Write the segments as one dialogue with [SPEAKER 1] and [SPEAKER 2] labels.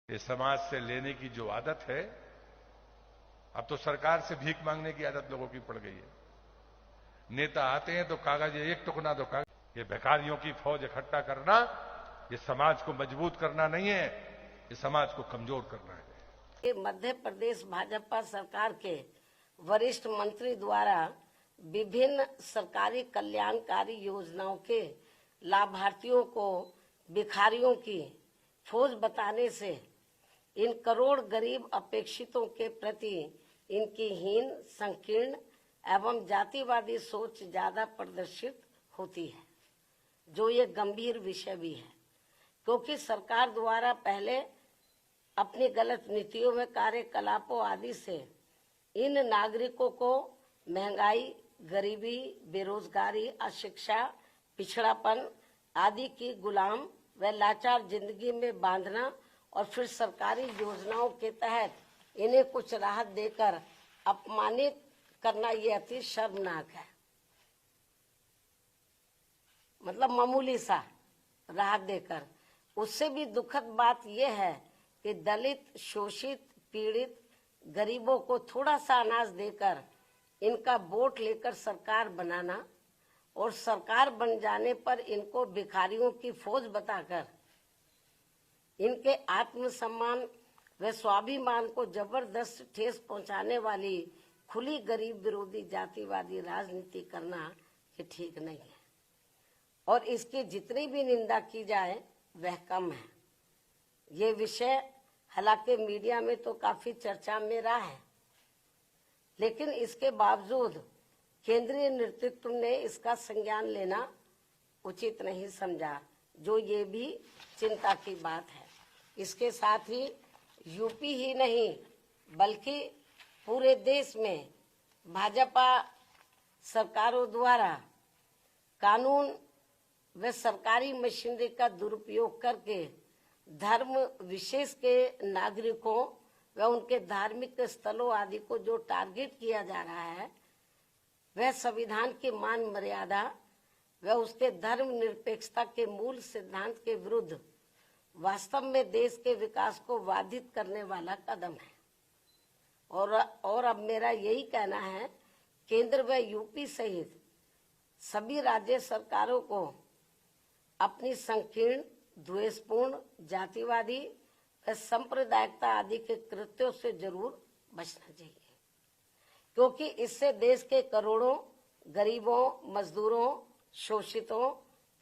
[SPEAKER 1] ये समाज से लेने की जो आदत है, अब तो सरकार से भीख मांगने की आदत लोगों की पड़ गई है। नेता आते हैं तो कागज एक टुकना दो कागज। ये भिखारियों की फौज इकट्ठा करना, ये समाज को मजबूत करना नहीं है, ये समाज को कमजोर करना है।
[SPEAKER 2] मध्य प्रदेश भाजपा सरकार के वरिष्ठ मंत्री द्वारा विभिन्न सरकारी कल्याणकारी योजनाओं के लाभार्थियों को भिखारियों की फौज बताने से इन करोड़ गरीब अपेक्षितों के प्रति इनकी हीन, संकीर्ण एवं जातिवादी सोच ज्यादा प्रदर्शित होती है, जो ये गंभीर विषय भी है। क्योंकि सरकार द्वारा पहले अपनी गलत नीतियों में कार्यकलापों आदि से इन नागरिकों को महंगाई, गरीबी, बेरोजगारी, अशिक्षा, पिछड़ापन आदि की गुलाम व लाचार जिंदगी में बांधना और फिर सरकारी योजनाओं के तहत इन्हें कुछ राहत देकर अपमानित करना, ये अति शर्मनाक है। मतलब मामूली सा राहत देकर। उससे भी दुखद बात यह है कि दलित, शोषित, पीड़ित गरीबों को थोड़ा सा अनाज देकर इनका वोट लेकर सरकार बनाना और सरकार बन जाने पर इनको भिखारियों की फौज बताकर इनके आत्मसम्मान व स्वाभिमान को जबरदस्त ठेस पहुंचाने वाली खुली गरीब विरोधी जातिवादी राजनीति करना ये ठीक नहीं है। और इसकी जितनी भी निंदा की जाए वह कम है। ये विषय हालांकि मीडिया में तो काफी चर्चा में रहा है, लेकिन इसके बावजूद केंद्रीय नेतृत्व ने इसका संज्ञान लेना उचित नहीं समझा, जो ये भी चिंता की बात है। इसके साथ ही यूपी ही नहीं बल्कि पूरे देश में भाजपा सरकारों द्वारा कानून व सरकारी मशीनरी का दुरुपयोग करके धर्म विशेष के नागरिकों व उनके धार्मिक स्थलों आदि को जो टारगेट किया जा रहा है, वह संविधान की मान मर्यादा व उसके धर्म निरपेक्षता के मूल सिद्धांत के विरुद्ध वास्तव में देश के विकास को बाधित करने वाला कदम है। और अब मेरा यही कहना है, केंद्र व यूपी सहित सभी राज्य सरकारों को अपनी संकीर्ण, द्वेषपूर्ण, जातिवादी व सांप्रदायिकता आदि के कृत्यों से जरूर बचना चाहिए, क्योंकि इससे देश के करोड़ों गरीबों, मजदूरों, शोषितों,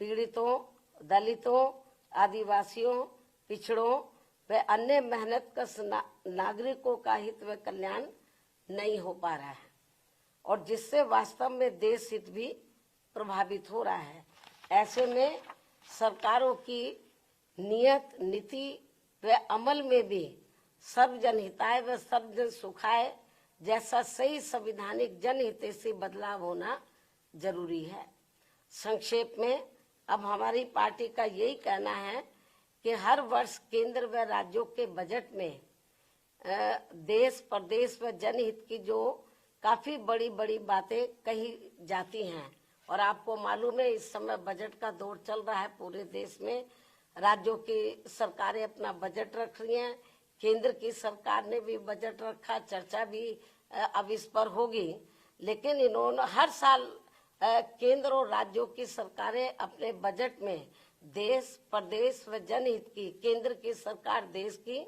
[SPEAKER 2] पीड़ितों, दलितों, आदिवासियों, पिछड़ों व अन्य मेहनतकश नागरिकों का हित व कल्याण नहीं हो पा रहा है, और जिससे वास्तव में देश हित भी प्रभावित हो रहा है। ऐसे में सरकारों की नियत, नीति व अमल में भी सर्वजन हिताय व सर्वजन सुखाय जैसा सही संवैधानिक जनहितैषी बदलाव होना जरूरी है। संक्षेप में अब हमारी पार्टी का यही कहना है कि हर वर्ष केंद्र व राज्यों के बजट में देश, प्रदेश व जनहित की जो काफी बड़ी बड़ी बातें कही जाती हैं, और आपको मालूम है इस समय बजट का दौर चल रहा है पूरे देश में। राज्यों की सरकारें अपना बजट रख रही हैं, केंद्र की सरकार ने भी बजट रखा, चर्चा भी अब इस पर होगी। लेकिन इन्होंने हर साल केंद्र और राज्यों की सरकारें अपने बजट में देश, प्रदेश व जनहित की, केंद्र की सरकार देश की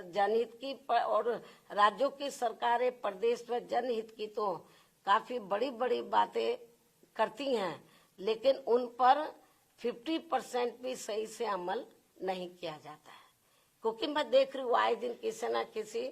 [SPEAKER 2] जनहित की और राज्यों की सरकारें प्रदेश व जनहित की तो काफी बड़ी बड़ी बातें करती हैं, लेकिन उन पर 50% भी सही से अमल नहीं किया जाता है। क्योंकि मैं देख रही हूँ आए दिन किसी न किसी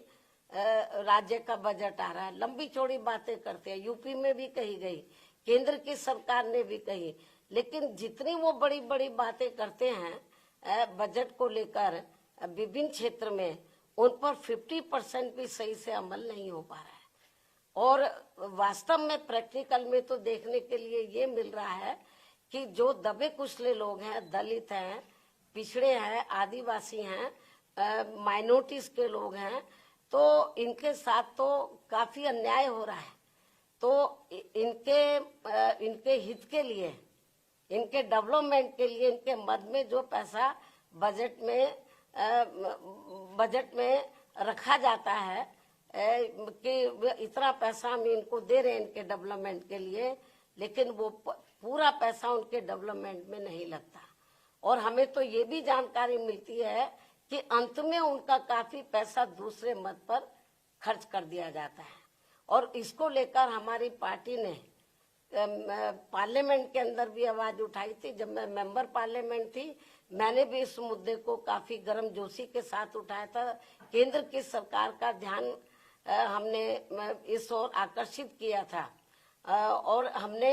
[SPEAKER 2] राज्य का बजट आ रहा है, लंबी चौड़ी बातें करते हैं। यूपी में भी कही गई, केंद्र की सरकार ने भी कही, लेकिन जितनी वो बड़ी बड़ी बातें करते हैं बजट को लेकर विभिन्न क्षेत्र में, उन पर 50% भी सही से अमल नहीं हो पा रहा है। और वास्तव में प्रैक्टिकल में तो देखने के लिए ये मिल रहा है कि जो दबे कुचले लोग हैं, दलित हैं, पिछड़े हैं, आदिवासी हैं, माइनॉरिटीज के लोग हैं, तो इनके साथ तो काफी अन्याय हो रहा है। तो इनके हित के लिए, इनके डेवलपमेंट के लिए, इनके मद में जो पैसा बजट में बजट में रखा जाता है कि इतना पैसा हम इनको दे रहे हैं इनके डेवलपमेंट के लिए, लेकिन वो पूरा पैसा उनके डेवलपमेंट में नहीं लगता। और हमें तो ये भी जानकारी मिलती है कि अंत में उनका काफी पैसा दूसरे मद पर खर्च कर दिया जाता है। और इसको लेकर हमारी पार्टी ने पार्लियामेंट के अंदर भी आवाज उठाई थी। जब मैं मेंबर पार्लियामेंट थी, मैंने भी इस मुद्दे को काफी गर्मजोशी के साथ उठाया था। केंद्र की सरकार का ध्यान हमने इस ओर आकर्षित किया था और हमने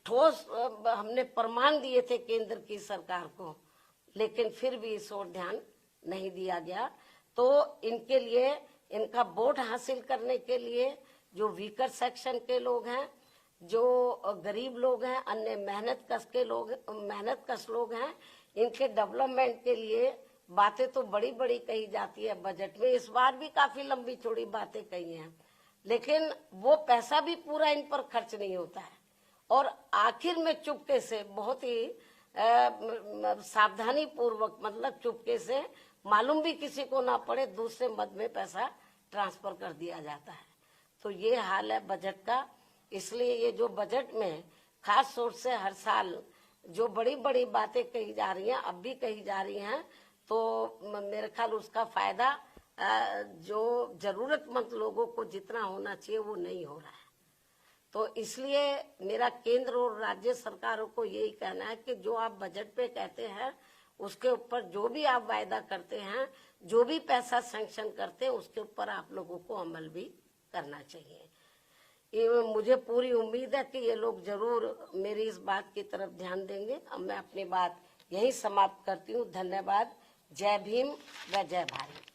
[SPEAKER 2] ठोस प्रमाण दिए थे केंद्र की सरकार को, लेकिन फिर भी इस ओर ध्यान नहीं दिया गया। तो इनके लिए, इनका वोट हासिल करने के लिए जो वीकर सेक्शन के लोग हैं, जो गरीब लोग हैं, अन्य मेहनत कश लोग हैं, इनके डेवलपमेंट के लिए बातें तो बड़ी बड़ी कही जाती है बजट में। इस बार भी काफी लंबी चौड़ी बातें कही हैं, लेकिन वो पैसा भी पूरा इन पर खर्च नहीं होता है। और आखिर में चुपके से, बहुत ही सावधानी पूर्वक, मतलब चुपके से, मालूम भी किसी को ना पड़े, दूसरे मद में पैसा ट्रांसफर कर दिया जाता है। तो ये हाल है बजट का। इसलिए ये जो बजट में खास तौर से हर साल जो बड़ी बड़ी बातें कही जा रही हैं, अब भी कही जा रही हैं, तो मेरे ख्याल उसका फायदा जो जरूरतमंद लोगों को जितना होना चाहिए वो नहीं हो रहा है। तो इसलिए मेरा केंद्र और राज्य सरकारों को यही कहना है कि जो आप बजट पे कहते हैं, उसके ऊपर जो भी आप वायदा करते हैं, जो भी पैसा सैंक्शन करते हैं, उसके ऊपर आप लोगों को अमल भी करना चाहिए। ये मुझे पूरी उम्मीद है कि ये लोग जरूर मेरी इस बात की तरफ ध्यान देंगे। अब मैं अपनी बात यही समाप्त करती हूँ। धन्यवाद। जय भीम व जय भारत।